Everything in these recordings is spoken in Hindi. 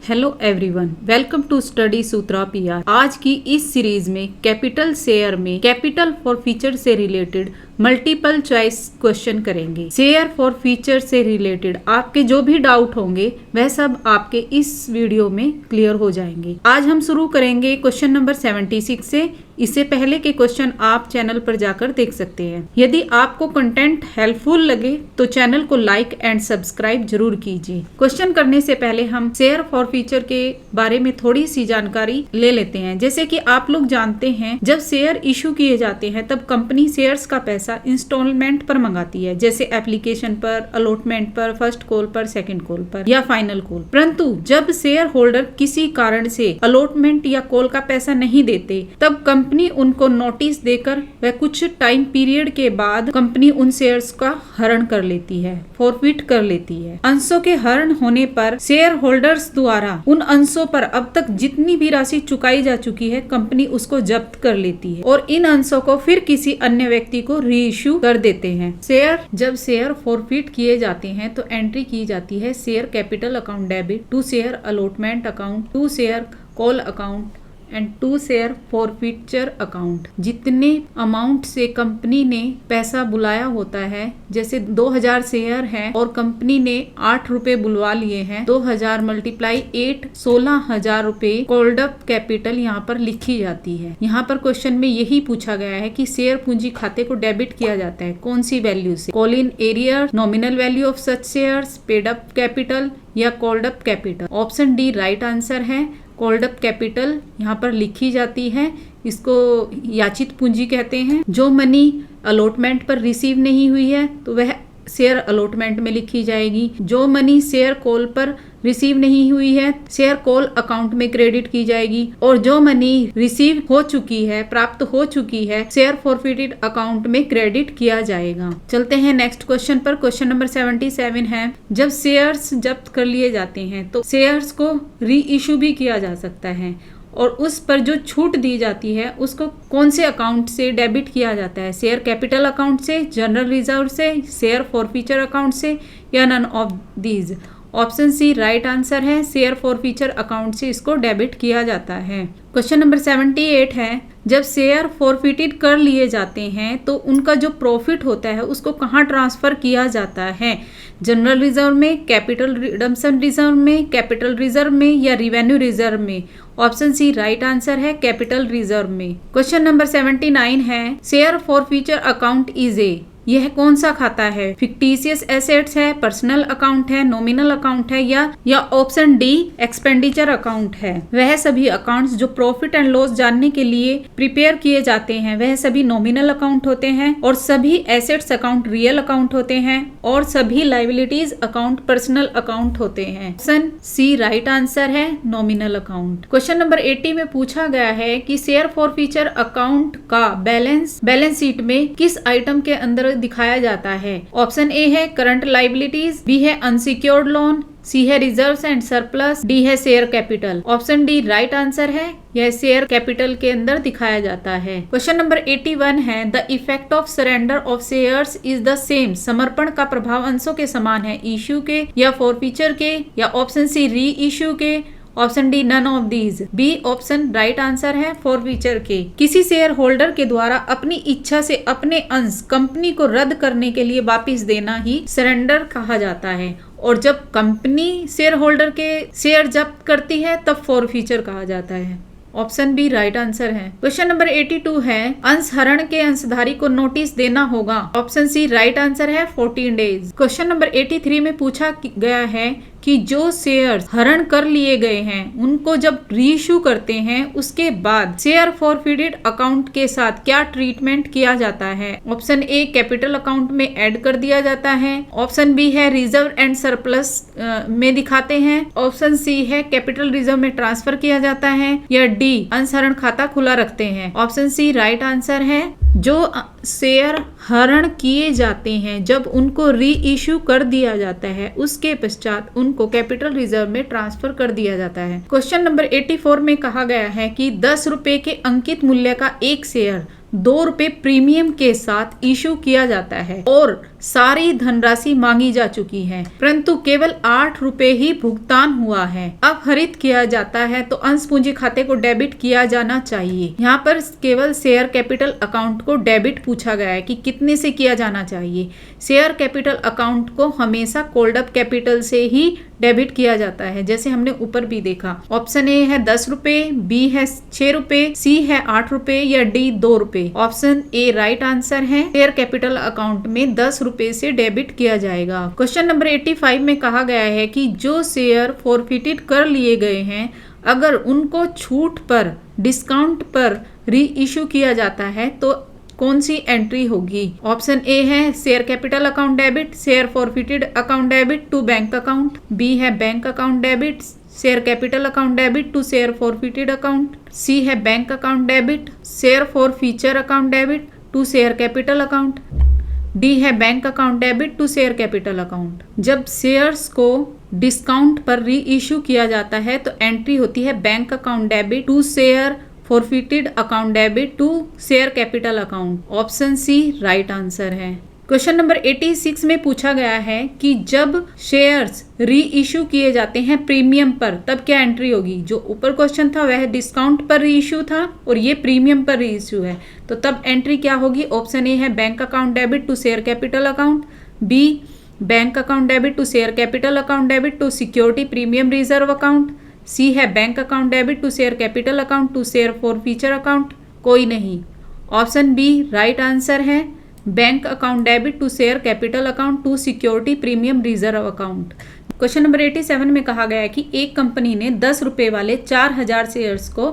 Hello everyone, welcome to study Sutra PR. आज की इस सीरीज में कैपिटल शेयर में कैपिटल फॉर फीचर से रिलेटेड मल्टीपल चॉइस क्वेश्चन करेंगे। शेयर फॉर फीचर से रिलेटेड आपके जो भी डाउट होंगे वह सब आपके इस वीडियो में क्लियर हो जाएंगे। आज हम शुरू करेंगे क्वेश्चन नंबर 76 से। इससे पहले के क्वेश्चन आप चैनल पर जाकर देख सकते हैं। यदि आपको कंटेंट हेल्पफुल लगे तो चैनल को लाइक एंड सब्सक्राइब जरूर कीजिए। क्वेश्चन करने से पहले हम शेयर फॉर फीचर के बारे में थोड़ी सी जानकारी ले लेते हैं। जैसे कि आप लोग जानते हैं, जब शेयर इशू किए जाते हैं तब कंपनी शेयर्स का पैसा इंस्टॉलमेंट पर मंगाती है, जैसे एप्लीकेशन पर, अलॉटमेंट पर, फर्स्ट कॉल पर, सेकंड कॉल पर या फाइनल कॉल। परंतु जब शेयर होल्डर किसी कारण से अलॉटमेंट या कॉल का पैसा नहीं देते तब कंपनी उनको नोटिस देकर वह कुछ टाइम पीरियड के बाद कंपनी उन शेयर्स का हरण कर लेती है, फॉरफिट कर लेती है। अंशों के हरण होने पर शेयर होल्डर्स द्वारा उन अंशों पर अब तक जितनी भी राशि चुकाई जा चुकी है कंपनी उसको जब्त कर लेती है और इन अंशों को फिर किसी अन्य व्यक्ति को री इश्यू कर देते हैं। जब शेयर फॉरफिट किए जाते हैं तो एंट्री की जाती है share capital account debit to share allotment account to share call account and to share forfeiture account. जितने अमाउंट से कंपनी ने पैसा बुलाया होता है, जैसे 2000 शेयर है और कंपनी ने 8 रुपए बुलवा लिए हैं, 2000 मल्टीप्लाई 8 16,000 रुपए कॉल्ड अप कैपिटल यहाँ पर लिखी जाती है। यहाँ पर क्वेश्चन में यही पूछा गया है कि शेयर पूंजी खाते को डेबिट किया जाता है कौन सी वैल्यू से, call in arrear, nominal value of such shares, paid up capital या called up capital. Option D right answer है। कॉल्ड अप कैपिटल यहाँ पर लिखी जाती है, इसको याचित पूंजी कहते हैं। जो मनी अलॉटमेंट पर रिसीव नहीं हुई है तो वह शेयर अलॉटमेंट में लिखी जाएगी। जो मनी शेयर कॉल पर रिसीव नहीं हुई है शेयर कॉल अकाउंट में क्रेडिट की जाएगी और जो मनी रिसीव हो चुकी है, प्राप्त हो चुकी है, शेयर फॉरफिटेड अकाउंट में क्रेडिट किया जाएगा। चलते हैं नेक्स्ट क्वेश्चन पर। क्वेश्चन नंबर 77 है, जब शेयर्स जब्त कर लिए जाते हैं तो शेयर्स को री इशू भी किया जा सकता है और उस पर जो छूट दी जाती है उसको कौन से अकाउंट से डेबिट किया जाता है, शेयर कैपिटल अकाउंट से, जनरल रिजर्व से, शेयर फॉरफिचर अकाउंट से या none of these. Option C right answer है। शेयर फॉरफिचर अकाउंट से इसको डेबिट किया जाता है। क्वेश्चन नंबर 78 है, जब शेयर फॉरफिटेड कर लिए जाते हैं तो उनका जो प्रॉफिट होता है उसको कहाँ ट्रांसफर किया जाता है, जनरल रिजर्व में, कैपिटल रिडम्पशन रिजर्व में, कैपिटल रिजर्व में या रिवेन्यू रिजर्व में। ऑप्शन सी राइट आंसर है, कैपिटल रिजर्व में। क्वेश्चन नंबर 79 है, शेयर फॉरफिचर अकाउंट इज यह कौन सा खाता है, फिक्टिशियस एसेट्स है, पर्सनल अकाउंट है, नॉमिनल अकाउंट है या ऑप्शन डी एक्सपेंडिचर अकाउंट है। वह सभी अकाउंट्स जो प्रॉफिट एंड लॉस जानने के लिए प्रिपेयर किए जाते हैं वह सभी नॉमिनल अकाउंट होते हैं और सभी एसेट्स अकाउंट रियल अकाउंट होते हैं और सभी लायबिलिटीज अकाउंट पर्सनल अकाउंट होते हैं। ऑप्शन सी राइट आंसर है, नॉमिनल अकाउंट। क्वेश्चन नंबर 80 में पूछा गया है कि शेयर फॉरफिचर अकाउंट का बैलेंस शीट में किस आइटम के अंदर दिखाया जाता है। ऑप्शन ए है करंट लाइबिलिटीज, बी है अनसिक्योर्ड लोन, सी है रिजर्व्स एंड सरप्लस, डी है share capital. Option D right answer है, यह शेयर कैपिटल के अंदर दिखाया जाता है। क्वेश्चन नंबर 81 है, the effect of surrender of shares is the same. समर्पण का प्रभाव अंशों के समान है, इश्यू के या फॉरफिचर के या ऑप्शन सी री इश्यू के। Option D none of these. B option right answer है, फॉरफिचर के। किसी शेयर होल्डर के द्वारा अपनी इच्छा से अपने अंश कंपनी को रद्द करने के लिए वापस देना ही सरेंडर कहा जाता है और जब कंपनी शेयर होल्डर के शेयर जब्त करती है तब फॉरफिचर कहा जाता है। ऑप्शन बी राइट आंसर है। क्वेश्चन नंबर 82 है, अंश हरण के अंशधारी को नोटिस देना होगा। ऑप्शन सी राइट आंसर है, 14 डेज। क्वेश्चन नंबर 83 में पूछा गया है कि जो शेयर्स हरण कर लिए गए हैं उनको जब रीइश्यू करते हैं उसके बाद शेयर फॉरफिटेड अकाउंट के साथ क्या ट्रीटमेंट किया जाता है। ऑप्शन ए कैपिटल अकाउंट में ऐड कर दिया जाता है, ऑप्शन बी है रिजर्व एंड सरप्लस में दिखाते हैं, ऑप्शन सी है कैपिटल रिजर्व में ट्रांसफर किया जाता है या डी अंशहरण खाता खुला रखते हैं। ऑप्शन सी राइट आंसर है। जो शेयर हरण किए जाते हैं जब उनको री इश्यू कर दिया जाता है उसके पश्चात उनको कैपिटल रिजर्व में ट्रांसफर कर दिया जाता है। क्वेश्चन नंबर 84 में कहा गया है कि 10 रुपए के अंकित मूल्य का एक शेयर 2 रुपए प्रीमियम के साथ इशू किया जाता है और सारी धनराशि मांगी जा चुकी है, परंतु केवल 8 रुपए ही भुगतान हुआ है। अब हरित किया जाता है तो अंश पूंजी खाते को डेबिट किया जाना चाहिए। यहाँ पर केवल शेयर कैपिटल अकाउंट को डेबिट पूछा गया है कि कितने से किया जाना चाहिए। शेयर कैपिटल अकाउंट को हमेशा कोल्ड अप कैपिटल से ही डेबिट किया जाता है, जैसे हमने ऊपर भी देखा। ऑप्शन ए है 10 रुपए, बी है 6 रुपए, सी है 8 रुपए या डी 2 रुपए। ऑप्शन ए राइट आंसर है। शेयर कैपिटल अकाउंट में 10 रुपए से डेबिट किया जाएगा। क्वेश्चन नंबर 85 में कहा गया है कि जो शेयर फॉरफिटेड कर लिए गए हैं, अगर उनको छूट पर, डिस्काउंट पर री इश्यू किया जाता है तो कौन सी एंट्री होगी। ऑप्शन ए है share capital account debit, share forfeited account debit to bank account, B है bank account debit, share capital account debit to share forfeited account, C है bank account debit, share for future account debit to share capital account, D है bank account debit to share capital account. जब शेयर्स को डिस्काउंट पर री इश्यू किया जाता है तो एंट्री होती है bank account debit to share forfeited account debit to share capital account. Option C right answer है। क्वेश्चन नंबर 86 में पूछा गया है कि जब शेयर्स री इश्यू किए जाते हैं प्रीमियम पर, तब क्या एंट्री होगी। जो ऊपर क्वेश्चन था वह डिस्काउंट पर री इश्यू था और ये प्रीमियम पर री इश्यू है, तो तब एंट्री क्या होगी। ऑप्शन ए है bank account debit to share capital account, B bank account debit to share capital account debit to security premium reserve account, C है bank account debit to share capital account to share for future account. कोई नहीं। ऑप्शन बी राइट आंसर है, bank account debit to share capital account to security premium reserve account. Question number 87 में कहा गया है कि एक कंपनी ने 10 रुपए वाले 4000 शेयर्स को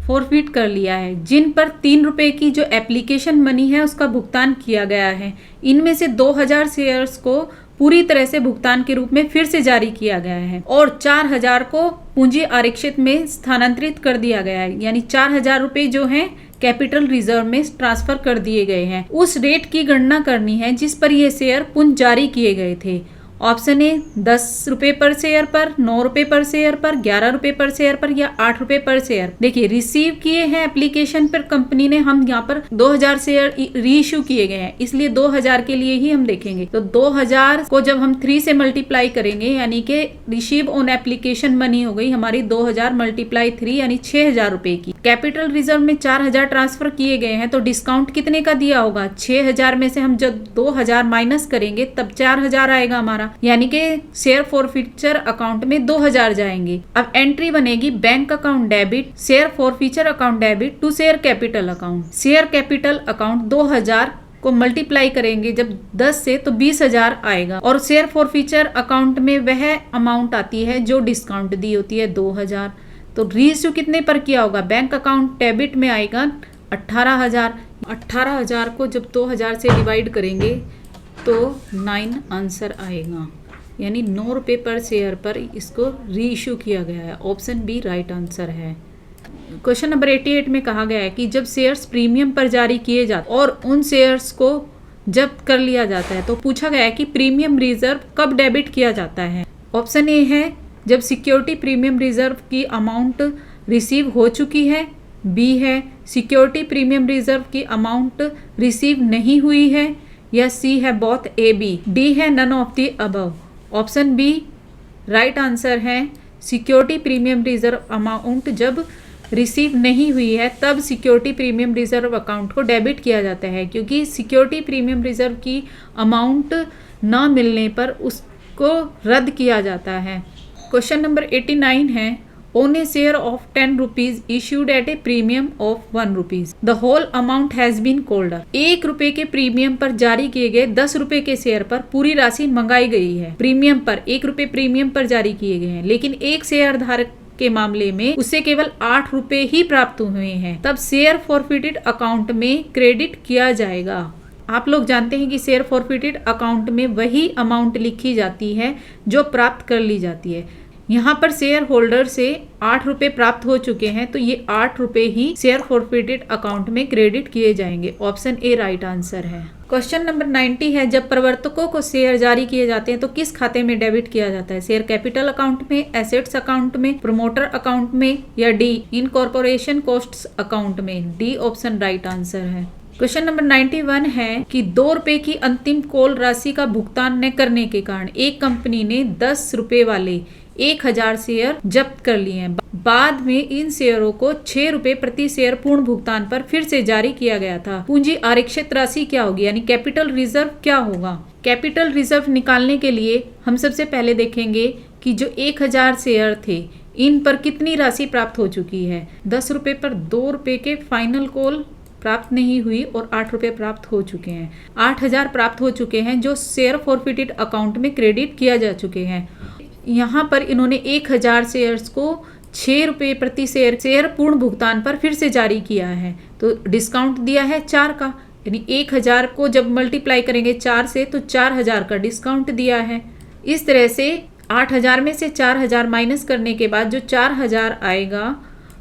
फॉरफिट कर लिया है, जिन पर 3 रुपए की जो एप्लीकेशन मनी है उसका भुगतान किया गया है। इनमें से 2000 शेयर्स को पूरी तरह से भुगतान के रूप में फिर से जारी किया गया है और 4000 को पूंजी आरक्षित में स्थानांतरित कर दिया गया है, यानी 4000 रुपए जो हैं कैपिटल रिजर्व में ट्रांसफर कर दिए गए हैं। उस रेट की गणना करनी है जिस पर ये शेयर पुनः जारी किए गए थे। ऑप्शन ए 10 रुपए पर शेयर पर, 9 रुपए पर शेयर पर, 11 रुपए पर शेयर पर या 8 रुपए पर शेयर। देखिए रिसीव किए हैं एप्लीकेशन पर कंपनी ने, हम यहाँ पर 2000 शेयर री इश्यू किए गए हैं, इसलिए 2000 के लिए ही हम देखेंगे। तो 2000 को जब हम 3 से मल्टीप्लाई करेंगे, यानी कि रिसीव ऑन एप्लीकेशन मनी हो गई हमारी 2000 मल्टीप्लाई 3 यानी 6000 रुपए की। कैपिटल रिजर्व में 4000 ट्रांसफर किए गए हैं, तो डिस्काउंट कितने का दिया होगा। 6000 में से हम जब 2000 माइनस करेंगे तब 4000 आएगा हमारा, यानी कि शेयर फॉर फ्यूचर अकाउंट में 2000 जाएंगे। अब एंट्री बनेगी bank account debit share for future account debit to share capital account. Share capital account 2000 को मल्टीप्लाई करेंगे जब 10 से तो 20000 आएगा और शेयर फॉर फ्यूचर अकाउंट में वह अमाउंट आती है जो डिस्काउंट दी होती है 2000। तो रीइश्यू कितने पर किया होगा, बैंक अकाउंट डेबिट में आएगा 18000। 18000 को जब 2000 से डिवाइड करेंगे तो 9 आंसर आएगा, यानी 9 रुपए पर शेयर पर इसको री इश्यू किया गया है। ऑप्शन बी राइट आंसर है। क्वेश्चन नंबर 88 में कहा गया है कि जब शेयर्स प्रीमियम पर जारी किए जाते और उन शेयर्स को जब्त कर लिया जाता है तो पूछा गया है कि प्रीमियम रिजर्व कब डेबिट किया जाता है। ऑप्शन ए है जब सिक्योरिटी प्रीमियम रिजर्व की अमाउंट रिसीव हो चुकी है, बी है सिक्योरिटी प्रीमियम रिजर्व की अमाउंट रिसीव नहीं हुई है, या सी है बोथ ए बी, डी है none of the above. Option B right answer है, सिक्योरिटी प्रीमियम रिजर्व अमाउंट जब रिसीव नहीं हुई है तब सिक्योरिटी प्रीमियम रिजर्व अकाउंट को डेबिट किया जाता है, क्योंकि सिक्योरिटी प्रीमियम रिजर्व की अमाउंट न मिलने पर उसको रद्द किया जाता है। क्वेश्चन नंबर 89 है On a share of 10 rupees issued at a premium of 1 rupees, the whole amount has been called up. 1 रुपए के प्रीमियम पर जारी किए गए 10 रुपए के शेयर पर पूरी राशि मंगाई गई है। प्रीमियम पर 1 रुपए प्रीमियम पर जारी किए गए हैं, लेकिन एक शेयर धारक के मामले में उससे केवल 8 रुपए ही प्राप्त हुए हैं, तब शेयर फॉरफिटेड अकाउंट में क्रेडिट किया जाएगा। आप लोग जानते हैं कि शेयर फॉरफिटेड अकाउंट में वही अमाउंट लिखी जाती है जो प्राप्त कर ली जाती है। यहाँ पर शेयर होल्डर से 8 रुपए प्राप्त हो चुके हैं, तो ये 8 रुपए ही शेयर फॉरफिटेड अकाउंट में क्रेडिट किए जाएंगे। ऑप्शन ए राइट आंसर है। क्वेश्चन नंबर 90 है जब प्रवर्तकों को शेयर जारी किए जाते हैं तो किस खाते में डेबिट किया जाता है। शेयर कैपिटल अकाउंट में, एसेट्स अकाउंट में, प्रमोटर अकाउंट में या डी इनकॉर्पोरेशन कॉस्ट्स अकाउंट में। डी ऑप्शन राइट आंसर है। क्वेश्चन नंबर 91 है कि 2 रुपए की अंतिम कॉल राशि का भुगतान न करने के कारण एक कंपनी ने 10 रुपए वाले 1000 शेयर जब्त कर लिए हैं। बाद में इन शेयरों को 6 रुपए प्रति शेयर पूर्ण भुगतान पर फिर से जारी किया गया था। पूंजी आरक्षित राशि क्या होगी, यानी कैपिटल रिजर्व क्या होगा। कैपिटल रिजर्व निकालने के लिए हम सबसे पहले देखेंगे कि जो 1000 शेयर थे इन पर कितनी राशि प्राप्त हो चुकी है। 10 रुपए पर 2 रुपए के फाइनल कॉल प्राप्त नहीं हुई और 8 रुपए प्राप्त हो चुके हैं। 8000 प्राप्त हो चुके हैं जो शेयर फॉरफिटेड अकाउंट में क्रेडिट किया जा चुके हैं। यहाँ पर इन्होंने 1000 शेयर्स को 6 रुपए प्रति शेयर पूर्ण भुगतान पर फिर से जारी किया है। तो डिस्काउंट दिया है 4 का, यानी 1000 को जब मल्टीप्लाई करेंगे 4 से तो 4000 का डिस्काउंट दिया है। इस तरह से 8000 में से 4000 माइनस करने के बाद जो 4000 आएगा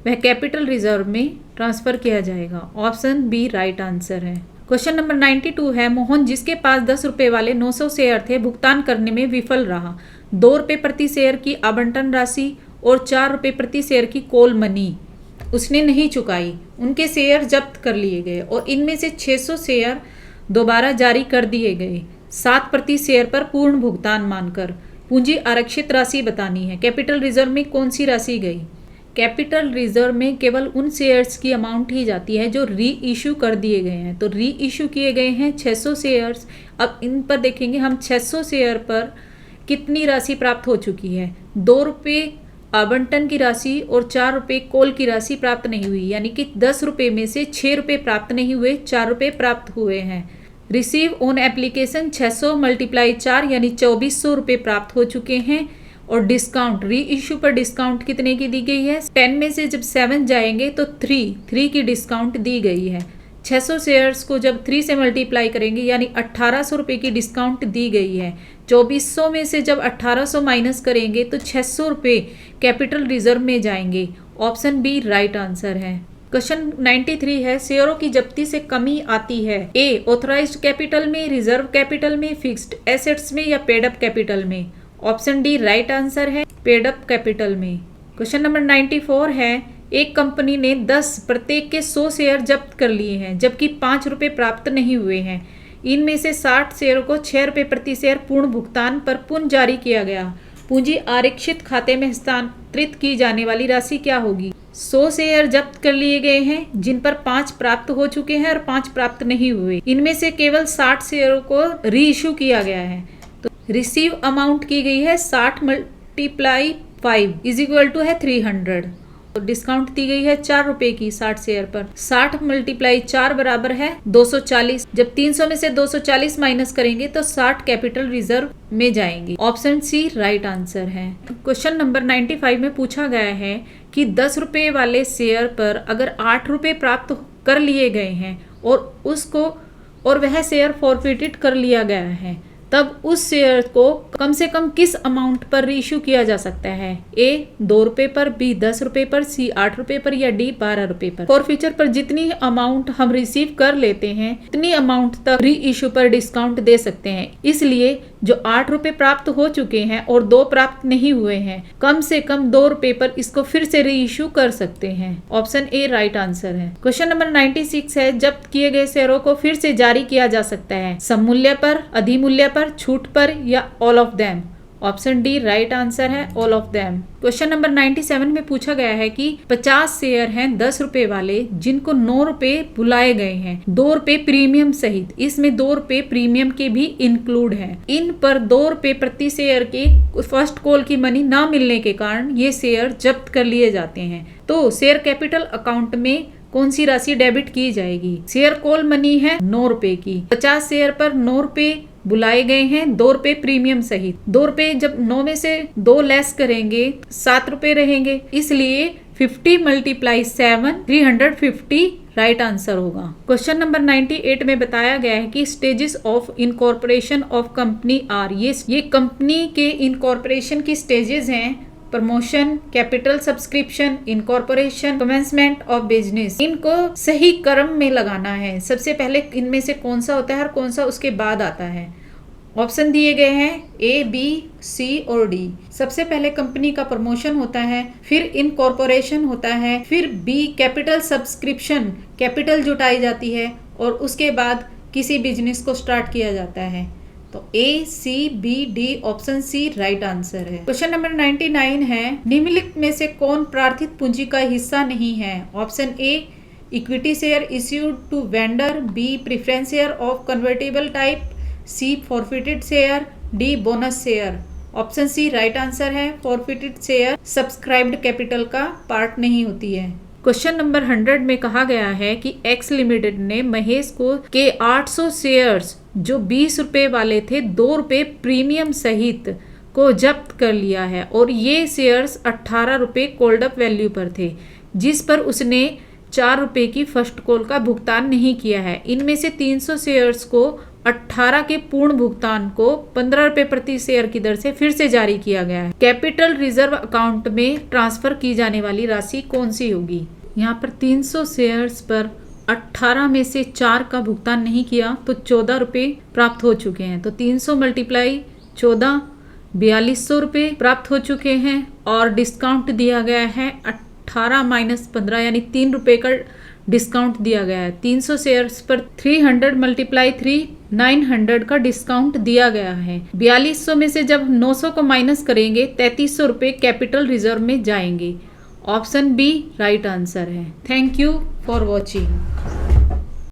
वह कैपिटल रिजर्व में ट्रांसफर किया जाएगा। ऑप्शन बी राइट आंसर है। क्वेश्चन नंबर 92 है, मोहन जिसके पास 10 रुपए वाले 900 शेयर थे भुगतान करने में विफल रहा। 2 रुपए प्रति शेयर की आवंटन राशि और 4 रुपए प्रति शेयर की कॉल मनी उसने नहीं चुकाई। उनके शेयर जब्त कर लिए गए और इनमें से 600 शेयर दोबारा जारी कर दिए गए 7 प्रति शेयर पर पूर्ण भुगतान मानकर। पूंजी आरक्षित राशि बतानी है। कैपिटल रिजर्व में कौन सी राशि गई। कैपिटल रिजर्व में केवल उन शेयर्स की अमाउंट ही जाती है जो री इशू कर दिए गए हैं। तो री इशू किए गए हैं 600 शेयर्स। अब इन पर देखेंगे हम 600 शेयर पर कितनी राशि प्राप्त हो चुकी है। 2 रुपये आवंटन की राशि और 4 रुपये कॉल की राशि प्राप्त नहीं हुई, यानी कि 10 रुपये में से 6 रुपये प्राप्त नहीं हुए, 4 रुपये प्राप्त हुए हैं। रिसीव ऑन एप्लीकेशन 600 × 4 यानी 2400 रुपये प्राप्त हो चुके हैं। और डिस्काउंट री इशू पर डिस्काउंट कितने की दी गई है। 10 में से जब 7 जाएंगे तो 3 की डिस्काउंट दी गई है। 600 शेयर्स को जब 3 से मल्टीप्लाई करेंगे यानी 1800 रुपये की डिस्काउंट दी गई है। 2400 में से जब 1800 माइनस करेंगे तो 600 रुपये कैपिटल रिजर्व में जाएंगे। ऑप्शन बी राइट आंसर है। क्वेश्चन 93 है, शेयरों की जब्ती से कमी आती है। ए ऑथराइज्ड कैपिटल में, रिजर्व कैपिटल में, फिक्स्ड एसेट्स में या पेड अप कैपिटल में। ऑप्शन डी राइट आंसर है, पेड अप कैपिटल में। क्वेश्चन नंबर 94 है, एक कंपनी ने 10 प्रत्येक के 100 शेयर जब्त कर लिए हैं जबकि 5 रुपये प्राप्त नहीं हुए हैं। इनमें से 60 शेयरों को 6 रुपये प्रति शेयर पूर्ण भुगतान पर पुनः जारी किया गया। पूंजी आरक्षित खाते में हस्तांतरित की जाने वाली राशि क्या होगी। 100 शेयर जब्त कर लिए गए हैं जिन पर 5 प्राप्त हो चुके हैं और 5 प्राप्त नहीं हुए। इनमें से केवल 60 शेयरों को री इशू किया गया है। तो रिसीव अमाउंट की गई है 60 × 5 = 300। तो डिस्काउंट दी गई है 4 रुपए की 60 शेयर पर। 60 × 4 बराबर है 240। जब 300 में से 240 माइनस करेंगे तो 60 कैपिटल रिजर्व में जाएंगी। ऑप्शन सी राइट आंसर है। क्वेश्चन नंबर 95 में पूछा गया है कि 10 रुपए वाले शेयर पर अगर 8 रुपए प्राप्त कर लिए गए हैं और वह शेयर फॉरफिटेड कर लिया गया है, तब उस शेयर को कम से कम किस अमाउंट पर रीइश्यू किया जा सकता है। ए 2 रुपए पर, बी 10 रुपए पर, सी 8 रुपए पर या डी 12 रुपए पर। फॉरफीचर पर जितनी अमाउंट हम रिसीव कर लेते हैं उतनी अमाउंट तक री इश्यू पर डिस्काउंट दे सकते हैं। इसलिए जो 8 रुपए प्राप्त हो चुके हैं और 2 प्राप्त नहीं हुए हैं, कम से कम 2 रुपए पर इसको फिर से री इश्यू कर सकते हैं। ऑप्शन ए राइट आंसर है। क्वेश्चन नंबर 96 है, जब्त किए गए शेयरों को फिर से जारी किया जा सकता है सममूल्य पर, अधिमूल्य पर, छूट पर या all of them. Option D right answer है, all of them. Question number 97 में पूछा गया है कि 50 शेयर हैं 10 रुपए वाले जिनको 9 रुपए बुलाए गए हैं 2 रुपए प्रीमियम सहित। इसमें 2 रुपए प्रीमियम के भी इंक्लूड है। इन पर 2 रुपए प्रति शेयर के फर्स्ट कॉल की मनी ना मिलने के कारण ये शेयर जब्त कर लिए जाते हैं। तो शेयर कैपिटल अकाउंट में कौन सी राशि डेबिट की जाएगी। शेयर कॉल मनी है 9 रुपए की। 50 शेयर पर 9 रुपए बुलाए गए हैं 2 रुपए प्रीमियम सहित। 2 रुपए जब 9 में से 2 लेस करेंगे 7 रुपए रहेंगे, इसलिए 50 × 7 350 राइट आंसर होगा। क्वेश्चन नंबर 98 में बताया गया है कि stages of incorporation of company are. ये कंपनी के इनकॉर्पोरेशन की स्टेजेस हैं। Promotion, capital subscription, incorporation, commencement of business. इनको सही क्रम में लगाना है। सबसे पहले इनमें से कौन सा होता है और कौन सा उसके बाद आता है। ऑप्शन दिए गए हैं ए, बी, सी और डी। सबसे पहले कंपनी का प्रमोशन होता है, फिर इनकॉर्पोरेशन होता है, फिर बी कैपिटल सब्सक्रिप्शन, कैपिटल जुटाई जाती है, और उसके बाद किसी बिजनेस को स्टार्ट किया जाता है। तो A, C, B, D, option C right answer है। क्वेश्चन नंबर 99 है, निम्नलिखित में से कौन प्रार्थित पूंजी का हिस्सा नहीं है? Option A equity share issued to vendor, B preference share of convertible type, C forfeited share, D bonus share. Option C right answer है। फॉरफिटेड शेयर सब्सक्राइब्ड कैपिटल का पार्ट नहीं होती है। क्वेश्चन नंबर 100 में कहा गया है कि एक्स लिमिटेड ने महेश को के 800 शेयर्स जो 20 रुपए वाले थे 2 रुपए प्रीमियम सहित को जब्त कर लिया है और ये शेयर्स 18 रुपए कोल्ड अप वैल्यू पर थे, जिस पर उसने 4 रुपए की फर्स्ट कॉल का भुगतान नहीं किया है। इनमें से 300 शेयर्स को 18 के पूर्ण भुगतान को 15 रुपए प्रति शेयर की दर से फिर से जारी किया गया है। कैपिटल रिजर्व अकाउंट में ट्रांसफर की जाने वाली राशि कौन सी होगी? यहाँ पर 300 शेयर्स पर 18 में से 4 का भुगतान नहीं किया तो 14 रुपए प्राप्त हो चुके हैं। तो 300 मल्टीप्लाई 14 4200 रुपए प्राप्त हो चुके हैं और डिस्काउंट दिया गया है 18 माइनस 15 यानी 3 रुपए का डिस्काउंट दिया गया है। 300 शेयर्स पर 300 मल्टीप्लाई 3 900 का डिस्काउंट दिया गया है। 4200 में से जब 900 को माइनस करेंगे 3300 रुपए कैपिटल रिजर्व में जाएंगे। ऑप्शन बी राइट आंसर है। Thank you for watching.